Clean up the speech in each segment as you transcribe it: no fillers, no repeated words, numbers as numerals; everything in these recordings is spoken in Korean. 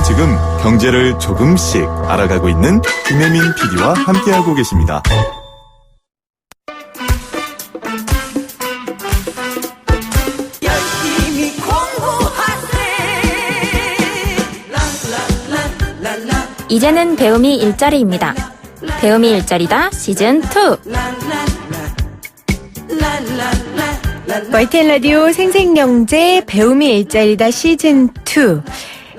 지금 경제를 조금씩 알아가고 있는 김혜민 PD와 함께하고 계십니다. 이제는 배움이 일자리입니다. 배움이 일자리다 시즌2. YTN 라디오 생생경제 배움이 일자리다 시즌2.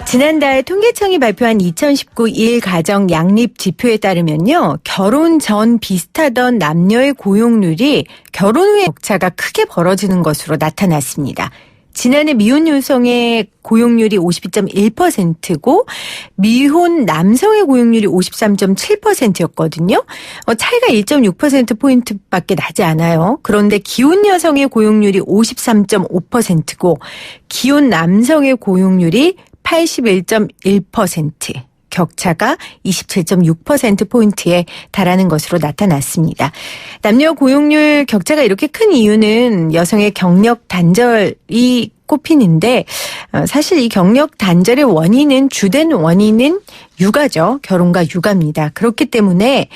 지난달 통계청이 발표한 2019 1가정 양립 지표에 따르면요. 결혼 전 비슷하던 남녀의 고용률이 결혼 후에 격차가 크게 벌어지는 것으로 나타났습니다. 지난해 미혼 여성의 고용률이 52.1%고 미혼 남성의 고용률이 53.7%였거든요. 차이가 1.6%포인트밖에 나지 않아요. 그런데 기혼 여성의 고용률이 53.5%고 기혼 남성의 고용률이 81.1%. 격차가 27.6%포인트에 달하는 것으로 나타났습니다. 남녀 고용률 격차가 이렇게 큰 이유는 여성의 경력 단절이 꼽히는데 사실 이 경력 단절의 주된 원인은 육아죠. 결혼과 육아입니다. 그렇기 때문에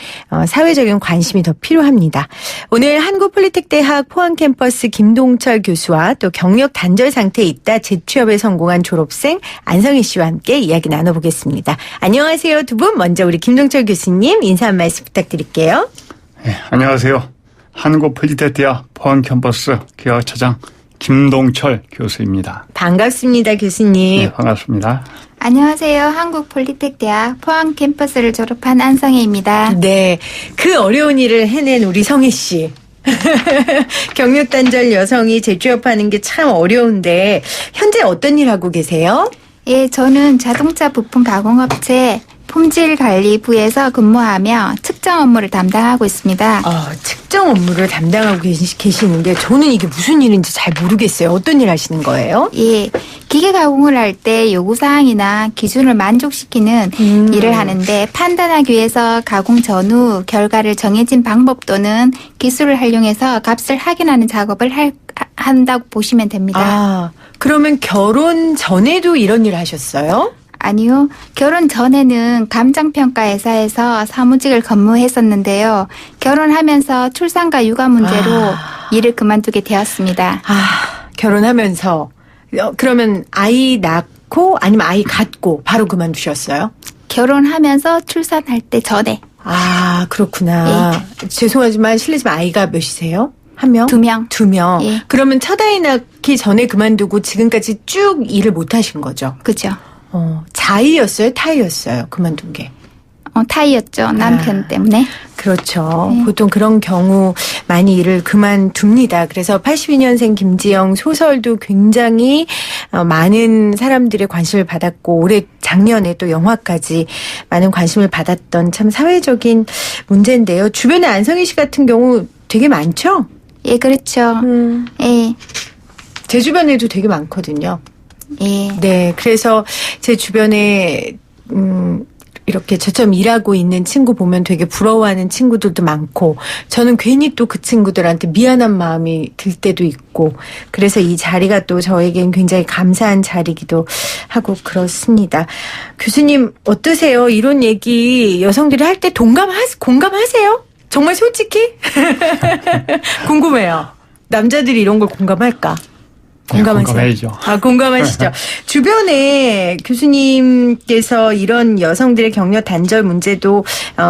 사회적인 관심이 더 필요합니다. 오늘 한국폴리텍대학 포항캠퍼스 김동철 교수와 또 경력 단절 상태에 있다 재취업에 성공한 졸업생 안성희 씨와 함께 이야기 나눠보겠습니다. 안녕하세요, 두 분. 먼저 우리 김동철 교수님 인사 한 말씀 부탁드릴게요. 네, 안녕하세요. 한국폴리텍대학 포항캠퍼스 기획차장 김동철 교수입니다. 반갑습니다, 교수님. 네, 반갑습니다. 안녕하세요. 한국폴리텍대학 포항 캠퍼스를 졸업한 안성혜입니다. 네, 그 어려운 일을 해낸 우리 성혜 씨. 경력 단절 여성이 재취업하는 게 참 어려운데 현재 어떤 일 하고 계세요? 예, 저는 자동차 부품 가공업체 품질관리부에서 근무하며 측정 업무를 담당하고 있습니다. 측정 업무를 담당하고 계시는데 저는 이게 무슨 일인지 잘 모르겠어요. 어떤 일 하시는 거예요? 예, 기계 가공을 할 때 요구사항이나 기준을 만족시키는 일을 하는데 판단하기 위해서 가공 전후 결과를 정해진 방법 또는 기술을 활용해서 값을 확인하는 작업을 한다고 보시면 됩니다. 그러면 결혼 전에도 이런 일 하셨어요? 아니요. 결혼 전에는 감정평가 회사에서 사무직을 근무했었는데요. 결혼하면서 출산과 육아 문제로 일을 그만두게 되었습니다. 결혼하면서. 그러면 아이 낳고 아니면 아이 갖고 바로 그만두셨어요? 결혼하면서 출산할 때 전에. 그렇구나. 예. 죄송하지만 실례지만 아이가 몇이세요? 한 명? 두 명. 예. 그러면 첫 아이 낳기 전에 그만두고 지금까지 쭉 일을 못 하신 거죠? 그죠. 자의였어요? 타의였어요? 그만둔 게? 타의였죠. 남편 때문에. 그렇죠. 네. 보통 그런 경우 많이 일을 그만둡니다. 그래서 82년생 김지영 소설도 굉장히 많은 사람들의 관심을 받았고 올해 작년에 또 영화까지 많은 관심을 받았던 참 사회적인 문제인데요. 주변에 안성희 씨 같은 경우 되게 많죠? 예, 그렇죠. 예. 제 주변에도 되게 많거든요. 예. 네, 그래서 제 주변에 이렇게 저처럼 일하고 있는 친구 보면 되게 부러워하는 친구들도 많고 저는 괜히 또 그 친구들한테 미안한 마음이 들 때도 있고 그래서 이 자리가 또 저에겐 굉장히 감사한 자리이기도 하고 그렇습니다. 교수님 어떠세요? 이런 얘기 여성들이 할 때 공감하세요? 정말 솔직히? 궁금해요. 남자들이 이런 걸 공감할까? 공감하죠. 공감하시죠. 주변에 교수님께서 이런 여성들의 경력 단절 문제도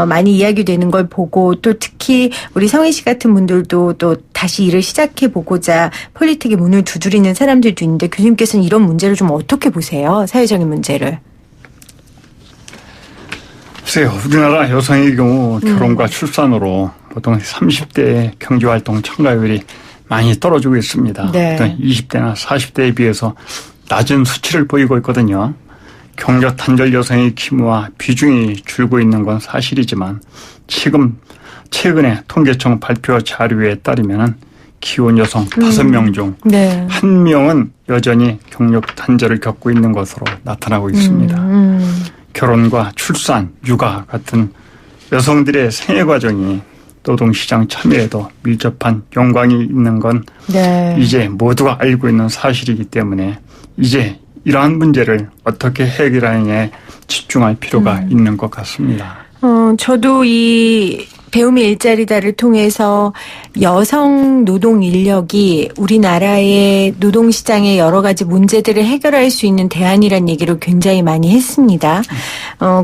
많이 이야기되는 걸 보고 또 특히 우리 성희 씨 같은 분들도 또 다시 일을 시작해 보고자 폴리텍의 문을 두드리는 사람들도 있는데 교수님께서는 이런 문제를 좀 어떻게 보세요? 사회적인 문제를. 글쎄요. 우리나라 여성의 경우 결혼과 출산으로 보통 30대의 경제활동 참가율이 많이 떨어지고 있습니다. 네. 20대나 40대에 비해서 낮은 수치를 보이고 있거든요. 경력 단절 여성의 규모와 비중이 줄고 있는 건 사실이지만 지금 최근에 통계청 발표 자료에 따르면 기혼 여성 5명 중 1명은 여전히 경력 단절을 겪고 있는 것으로 나타나고 있습니다. 결혼과 출산, 육아 같은 여성들의 생애 과정이 노동시장 참여에도 밀접한 연관이 있는 건 이제 모두가 알고 있는 사실이기 때문에 이제 이러한 문제를 어떻게 해결하느냐에 집중할 필요가 있는 것 같습니다. 저도 이 배움의 일자리다를 통해서 여성 노동 인력이 우리나라의 노동시장의 여러 가지 문제들을 해결할 수 있는 대안이란 얘기를 굉장히 많이 했습니다.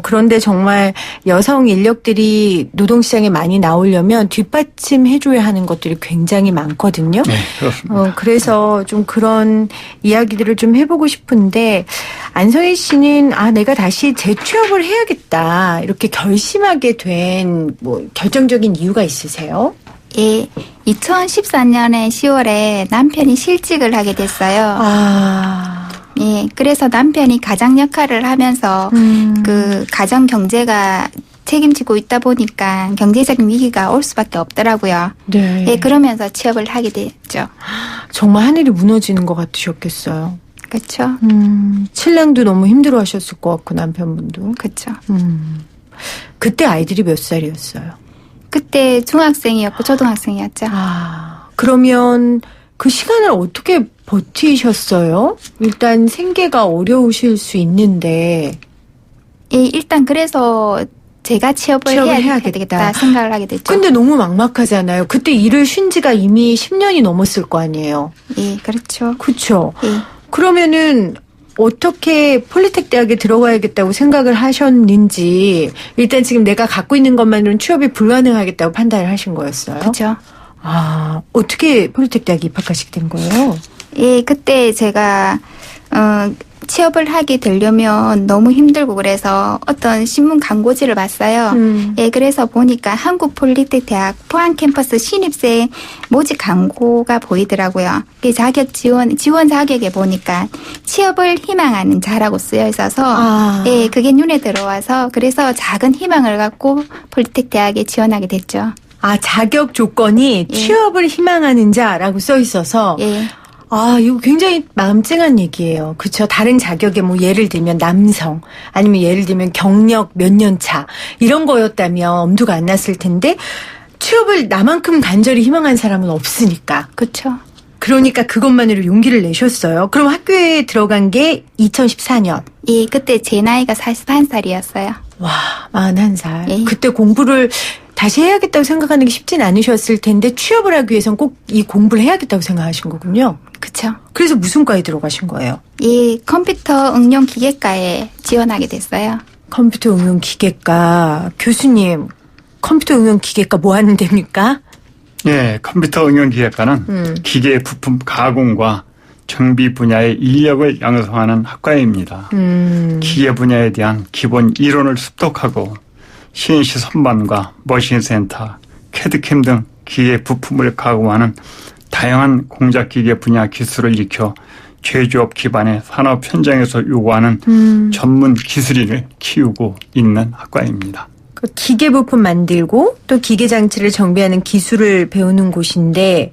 그런데 정말 여성 인력들이 노동시장에 많이 나오려면 뒷받침해줘야 하는 것들이 굉장히 많거든요. 네, 그렇습니다. 그래서 좀 그런 이야기들을 좀 해보고 싶은데 안성희 씨는 내가 다시 재취업을 해야겠다 이렇게 결심하게 된 결정적인 이유가 있으세요? 예, 2014년에 10월에 남편이 실직을 하게 됐어요. 예, 그래서 남편이 가장 역할을 하면서 그 가정 경제가 책임지고 있다 보니까 경제적인 위기가 올 수밖에 없더라고요. 네. 예, 그러면서 취업을 하게 됐죠. 정말 하늘이 무너지는 것 같으셨겠어요. 그렇죠. 신랑도 너무 힘들어하셨을 것 같고 남편분도. 그렇죠. 그때 아이들이 몇 살이었어요? 그때 중학생이었고 초등학생이었죠. 그러면 그 시간을 어떻게 버티셨어요? 일단 생계가 어려우실 수 있는데. 예, 일단 그래서 제가 취업을 해야 되겠다 생각을 하게 됐죠. 근데 너무 막막하잖아요. 그때 일을 쉰 지가 이미 10년이 넘었을 거 아니에요. 예, 그렇죠. 그렇죠. 예. 그러면은 어떻게 폴리텍 대학에 들어가야겠다고 생각을 하셨는지 일단 지금 내가 갖고 있는 것만으로는 취업이 불가능하겠다고 판단을 하신 거였어요? 그렇죠. 어떻게 폴리텍 대학에 입학하시게 된 거예요? 예, 그때 제가 취업을 하게 되려면 너무 힘들고 그래서 어떤 신문 광고지를 봤어요. 예, 그래서 보니까 한국폴리텍대학 포항 캠퍼스 신입생 모집 광고가 보이더라고요. 그 자격 지원 자격에 보니까 취업을 희망하는 자라고 쓰여 있어서 예, 그게 눈에 들어와서 그래서 작은 희망을 갖고 폴리텍대학에 지원하게 됐죠. 자격 조건이 예. 취업을 희망하는 자라고 써 있어서 예. 이거 굉장히 마음 찡한 얘기예요. 그렇죠. 다른 자격에 예를 들면 남성 아니면 예를 들면 경력 몇 년 차 이런 거였다면 엄두가 안 났을 텐데 취업을 나만큼 간절히 희망한 사람은 없으니까. 그렇죠. 그러니까 그것만으로 용기를 내셨어요. 그럼 학교에 들어간 게 2014년. 예, 그때 제 나이가 41살이었어요. 와, 41살. 예. 그때 공부를 다시 해야겠다고 생각하는 게 쉽진 않으셨을 텐데 취업을 하기 위해선 꼭 이 공부를 해야겠다고 생각하신 거군요. 그렇죠. 그래서 무슨 과에 들어가신 거예요? 예, 컴퓨터 응용 기계과에 지원하게 됐어요. 컴퓨터 응용 기계과. 교수님, 컴퓨터 응용 기계과 뭐 하는 데입니까? 예, 컴퓨터 응용기계과는 기계 부품 가공과 정비 분야의 인력을 양성하는 학과입니다. 기계 분야에 대한 기본 이론을 습득하고 CNC 선반과 머신센터, 캐드캠 등 기계 부품을 가공하는 다양한 공작기계 분야 기술을 익혀 제조업 기반의 산업 현장에서 요구하는 전문 기술인을 키우고 있는 학과입니다. 그 기계 부품 만들고 또 기계 장치를 정비하는 기술을 배우는 곳인데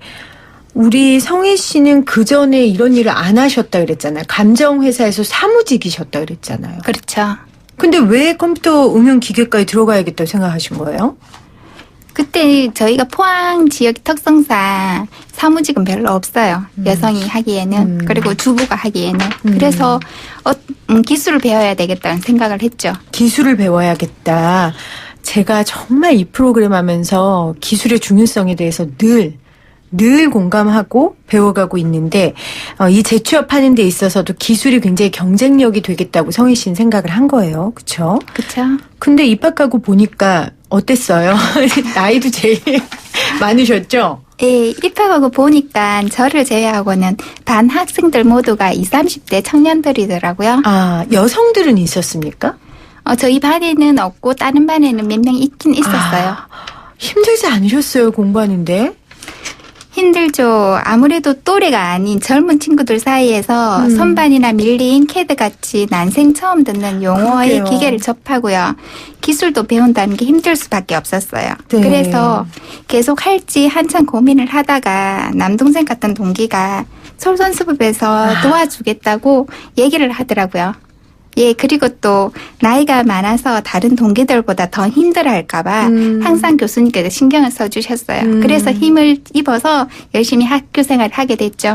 우리 성희 씨는 그 전에 이런 일을 안 하셨다 그랬잖아요. 감정회사에서 사무직이셨다 그랬잖아요. 그렇죠. 근데 왜 컴퓨터 응용 기계과에 들어가야겠다고 생각하신 거예요? 그때 저희가 포항 지역 특성상 사무직은 별로 없어요. 여성이 하기에는. 그리고 주부가 하기에는. 그래서 기술을 배워야 되겠다는 생각을 했죠. 기술을 배워야겠다. 제가 정말 이 프로그램 하면서 기술의 중요성에 대해서 늘 공감하고 배워가고 있는데 이 재취업하는 데 있어서도 기술이 굉장히 경쟁력이 되겠다고 성희 씨는 생각을 한 거예요. 그렇죠? 그렇죠. 근데 입학하고 보니까 어땠어요? 나이도 제일 많으셨죠? 예, 입학하고 보니까 저를 제외하고는 반 학생들 모두가 20, 30대 청년들이더라고요. 여성들은 있었습니까? 저희 반에는 없고 다른 반에는 몇 명 있긴 있었어요. 힘들지 않으셨어요, 공부하는데? 힘들죠. 아무래도 또래가 아닌 젊은 친구들 사이에서 선반이나 밀린 캐드같이 난생 처음 듣는 용어의 그러게요. 기계를 접하고요. 기술도 배운다는 게 힘들 수밖에 없었어요. 네. 그래서 계속 할지 한참 고민을 하다가 남동생 같은 동기가 솔선수범해서 도와주겠다고 얘기를 하더라고요. 예, 그리고 또 나이가 많아서 다른 동기들보다 더 힘들어할까봐 항상 교수님께서 신경을 써주셨어요. 그래서 힘을 입어서 열심히 학교 생활을 하게 됐죠.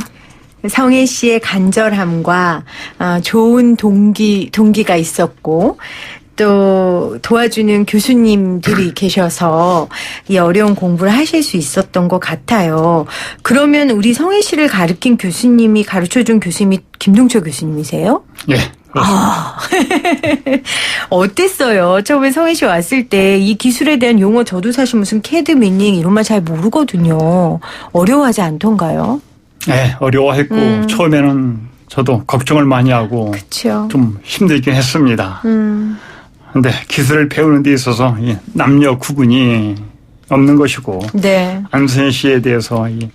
성혜 씨의 간절함과 좋은 동기가 있었고 또 도와주는 교수님들이 계셔서 이 어려운 공부를 하실 수 있었던 것 같아요. 그러면 우리 성혜 씨를 가르쳐준 교수님이 김동철 교수님이세요? 예. 아, 어땠어요? 처음에 성혜 씨 왔을 때 이 기술에 대한 용어 저도 사실 무슨 캐드 미닝 이런 말 잘 모르거든요. 어려워하지 않던가요? 네, 어려워했고 처음에는 저도 걱정을 많이 하고 그렇죠. 좀 힘들긴 했습니다. 근데 기술을 배우는 데 있어서 이 남녀 구분이 없는 것이고 네. 안선희 씨에 대해서 이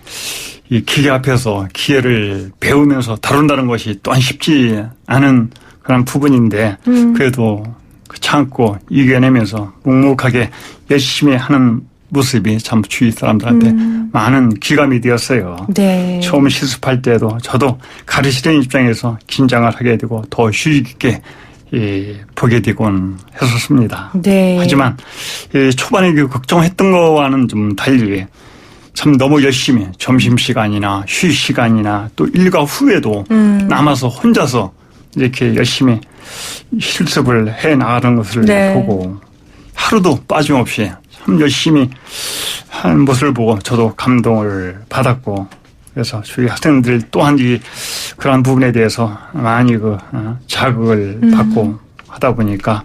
기계 앞에서 기계를 배우면서 다룬다는 것이 또한 쉽지 않은 그런 부분인데 그래도 참고 이겨내면서 묵묵하게 열심히 하는 모습이 참 주위 사람들한테 많은 귀감이 되었어요. 네. 처음 실습할 때도 저도 가르치는 입장에서 긴장을 하게 되고 더 휴식 있게 보게 되곤 했었습니다. 네. 하지만 초반에 그 걱정했던 거와는 좀 달리 참 너무 열심히 점심시간이나 휴식시간이나 또 일과 후에도 남아서 혼자서 이렇게 열심히 실습을 해 나가는 것을 네. 보고 하루도 빠짐없이 참 열심히 한 모습을 보고 저도 감동을 받았고 그래서 저희 학생들 또한 그러한 부분에 대해서 많이 자극을 받고 하다 보니까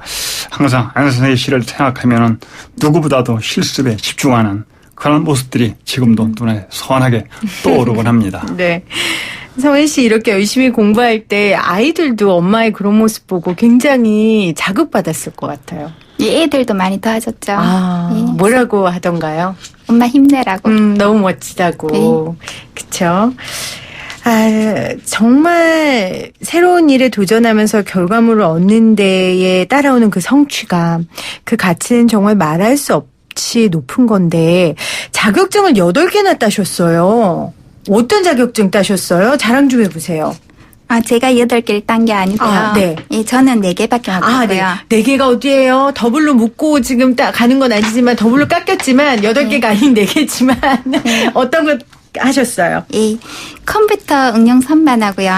항상 안선희 씨를 생각하면은 누구보다도 실습에 집중하는 그런 모습들이 지금도 눈에 선하게 떠오르곤 합니다. 네. 성혜 씨 이렇게 열심히 공부할 때 아이들도 엄마의 그런 모습 보고 굉장히 자극받았을 것 같아요. 예, 애들도 많이 도와줬죠. 예. 뭐라고 하던가요? 엄마 힘내라고. 너무 멋지다고. 그쵸? 정말 새로운 일에 도전하면서 결과물을 얻는 데에 따라오는 그 성취감, 그 가치는 정말 말할 수 없이 높은 건데 자격증을 8개나 따셨어요. 어떤 자격증 따셨어요? 자랑 좀 해보세요. 제가 8개를 딴 게 아니고요. 네. 예, 저는 4개밖에 못 땄고요. 네. 4개가 어디예요? 더블로 묶고 지금 가는 건 아니지만 더블로 깎였지만 8개가 아닌 4개지만 어떤 것 하셨어요? 예, 컴퓨터 응용 선반하고요.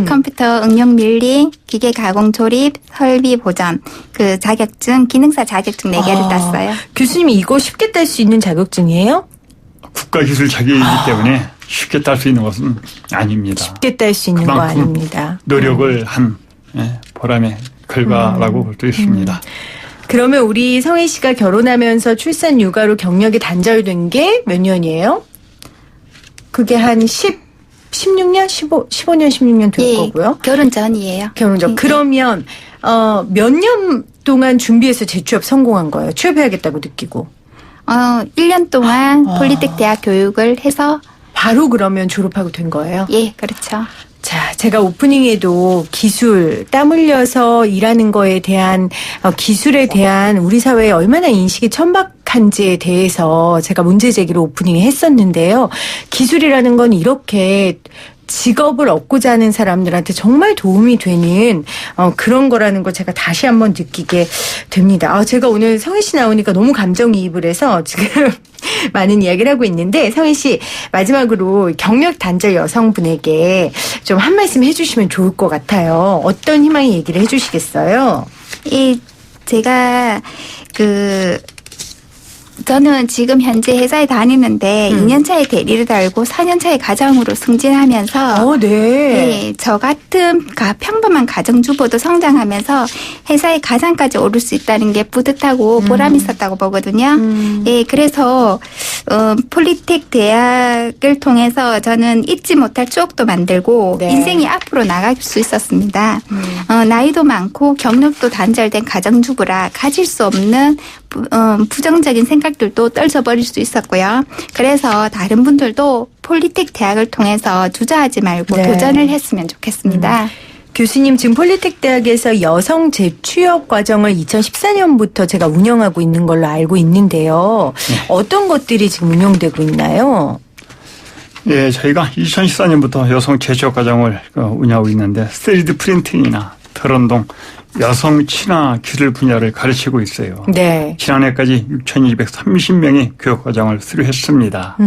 컴퓨터 응용 밀링, 기계 가공 조립, 설비 보전, 그 자격증, 기능사 자격증 4개를 땄어요. 교수님이 이거 쉽게 딸 수 있는 자격증이에요? 국가기술 자격이기 때문에 쉽게 딸 수 있는 것은 아닙니다. 쉽게 딸 수 있는 거 아닙니다. 노력을 한 보람의 결과라고 볼 수 있습니다. 그러면 우리 성혜 씨가 결혼하면서 출산 육아로 경력이 단절된 게 몇 년이에요? 그게 한 16년? 15년, 16년 될 거고요. 결혼 전이에요. 결혼 전. 그러면 몇 년 동안 준비해서 재취업 성공한 거예요? 취업해야겠다고 느끼고. 1년 동안 폴리텍 대학 교육을 해서 바로 그러면 졸업하고 된 거예요? 예, 그렇죠. 자, 제가 오프닝에도 기술, 땀 흘려서 일하는 거에 대한 기술에 대한 우리 사회에 얼마나 인식이 천박한지에 대해서 제가 문제 제기를 오프닝에 했었는데요. 기술이라는 건 이렇게 직업을 얻고자 하는 사람들한테 정말 도움이 되는 그런 거라는 걸 제가 다시 한번 느끼게 됩니다. 제가 오늘 성혜 씨 나오니까 너무 감정이입을 해서 지금 많은 이야기를 하고 있는데 성혜 씨 마지막으로 경력 단절 여성분에게 좀 한 말씀 해주시면 좋을 것 같아요. 어떤 희망의 얘기를 해주시겠어요? 제가 저는 지금 현재 회사에 다니는데 2년차에 대리를 달고 4년차에 가정으로 승진하면서 네. 저 같은 평범한 가정주부도 성장하면서 회사의 가장까지 오를 수 있다는 게 뿌듯하고 보람 있었다고 보거든요. 예, 그래서 폴리텍 대학을 통해서 저는 잊지 못할 추억도 만들고 네. 인생이 앞으로 나갈 수 있었습니다. 나이도 많고 경력도 단절된 가정주부라 가질 수 없는 부정적인 생각들도 떨쳐버릴 수 있었고요. 그래서 다른 분들도 폴리텍 대학을 통해서 주저하지 말고 네. 도전을 했으면 좋겠습니다. 교수님 지금 폴리텍 대학에서 여성 재취업 과정을 2014년부터 제가 운영하고 있는 걸로 알고 있는데요. 어떤 것들이 지금 운영되고 있나요? 예, 저희가 2014년부터 여성 재취업 과정을 운영하고 있는데 3D 프린팅이나 트런동 여성 친화 기술 분야를 가르치고 있어요. 네. 지난해까지 6,230명이 교육과정을 수료했습니다.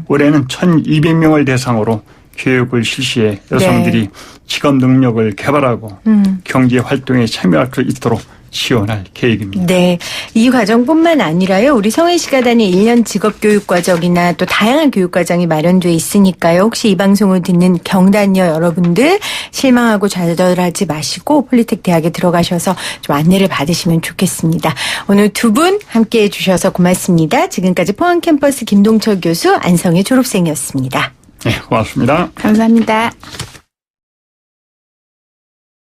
올해는 1,200명을 대상으로 교육을 실시해 여성들이 직업 능력을 개발하고 경제 활동에 참여할 수 있도록 지원할 계획입니다. 네. 이 과정뿐만 아니라요. 우리 성희 씨가 다닌 1년 직업교육 과정이나 또 다양한 교육 과정이 마련돼 있으니까요. 혹시 이 방송을 듣는 경단녀 여러분들 실망하고 좌절하지 마시고 폴리텍 대학에 들어가셔서 좀 안내를 받으시면 좋겠습니다. 오늘 두 분 함께해 주셔서 고맙습니다. 지금까지 포항 캠퍼스 김동철 교수, 안성희 졸업생이었습니다. 네, 고맙습니다. 감사합니다.